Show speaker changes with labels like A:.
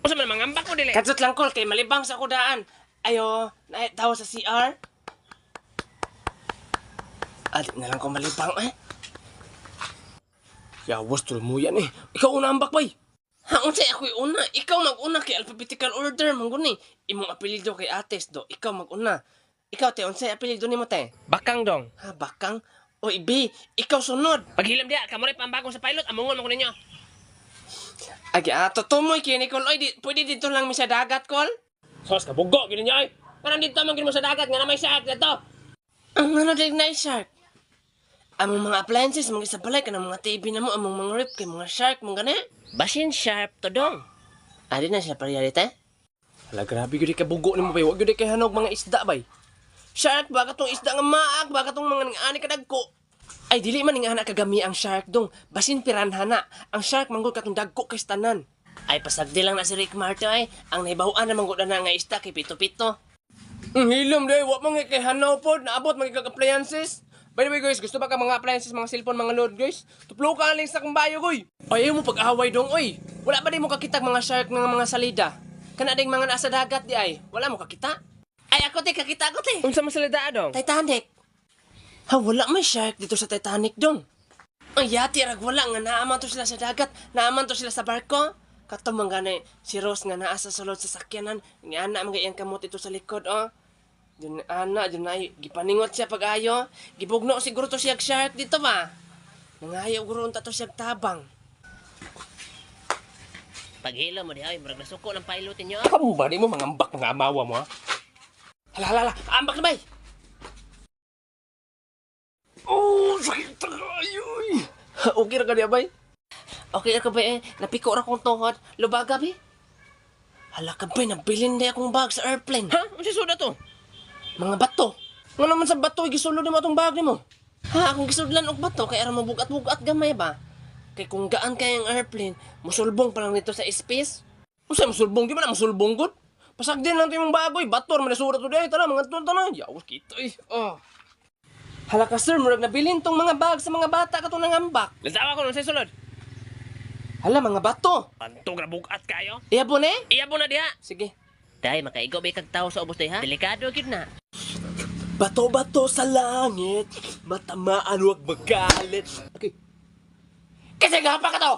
A: Usa man mangambak mo dili.
B: Kadsot lang kol kay malibang sa kudaan. Ayo, tawo sa CR. Alit na lang ko malibang eh. Yawas tuloy mo yan eh. Ikaw una ambak bay. Ha, unsay ako'y una. Ikaw mag-una kay alphabetical order mangguni. Imong apelyido kay Ates do. Ikaw mag-una. Ikaw te unsay apelyido nimo te?
A: Bakang dong.
B: Ha, Bakang. Oy, B, ikaw sunod.
A: Paghilam dia, kamo rin pambakong sa pilot, amungon mo ko ninyo.
B: Agi, tutumoy kay Nicole. Oy, pwede dito lang mi sa dagat, Kol?
A: Sos ka bugo gid niya ay. Kanang dito man gid mo sa dagat nga na may shark dito.
B: Ang ano din na shark? Among mga appliances, mga isa balay ka ng mga TV na mo, among mga rip kay mga shark, mga gani.
A: Basin sharp to dong.
B: Adi na siya pariyalite? Hala, grabe gudi ka bugo ni mo bay. Huwag gudi kay hanog mga isda bay. Shark, baka tong isda nga maak, baka tong mga ani kadagko. Ay, dili man nga anak kagami ang shark dong. Basin piranhana. Ang shark manggol katong dagko kay tanan. Ay, pasagdi lang na si Rick Martin ay. Ang nahibawan na manggol na nga isda kay pito-pito. Hilom day, wak mga kay hanaw pod, naabot mga appliances. By the way guys, gusto ba ka mga appliances, mga cellphone, mga load guys? Tuplo ka aling sa kumbayo goy. Ay, ayaw mo pag-away dong, oy. Wala ba di mo kakitag mga shark ng mga salida? Kana ding mga nasa dagat di ay. Wala mo kakita? Ay, ako te, kakita ako te.
A: Unsa man salida dong?
B: Titanic. Ha, wala may shark dito sa Titanic dong. Ay, yati rag wala nga naaman to sila sa dagat, naaman to sila sa barko. Kato man gani, si Rose nga naa sa sulod sa sakyanan, nga ana mga iyang kamot ito sa likod, oh. Dun ana, dun ay, gipaningot siya pag-ayo. Gibugno siguro to siyag shark dito ba? Nangayaw guro unta to siyag tabang.
A: Paghila mo di ay, murag nasuko ng pilot niyo.
B: Kamu ba di mo mangambak mga amawa mo, ha? Hala, ambak na bay! Oh, sakit tayo, okay ra ka di, bay? Okay ka ba eh, napiko ra kong tuhod, lubaga bi? Hala ka ba, nabilin na akong bag sa airplane.
A: Ha? Unsa suda to?
B: Mga bato. Nga naman sa bato, gisulod mo itong bag mo. Ha, akong gisudlan og bato, kaya ara mabugat-bugat gamay ba? Kay kung gaan kaya ang airplane, musulbong pa lang nito sa space. Kung saan musulbong, di ba na musulbong good? Pasag din lang itong bagoy, bator, manasurat to di, tara, mga tuwan na. Yawas kita eh. Oh. Hala ka sir, murag nabilin tong mga bag sa mga bata katong nangambak.
A: Lantawa ko nun sa sulod.
B: Hala, mga bato.
A: Pantog na bugat kayo.
B: Iyabon eh?
A: Iya po na diha.
B: Sige.
A: Dahil makaigo ba kag tao sa ubos day ha? Delikado gid na.
B: Bato-bato sa langit, matamaan huwag magalit. Okay. Kasi gapa ka to!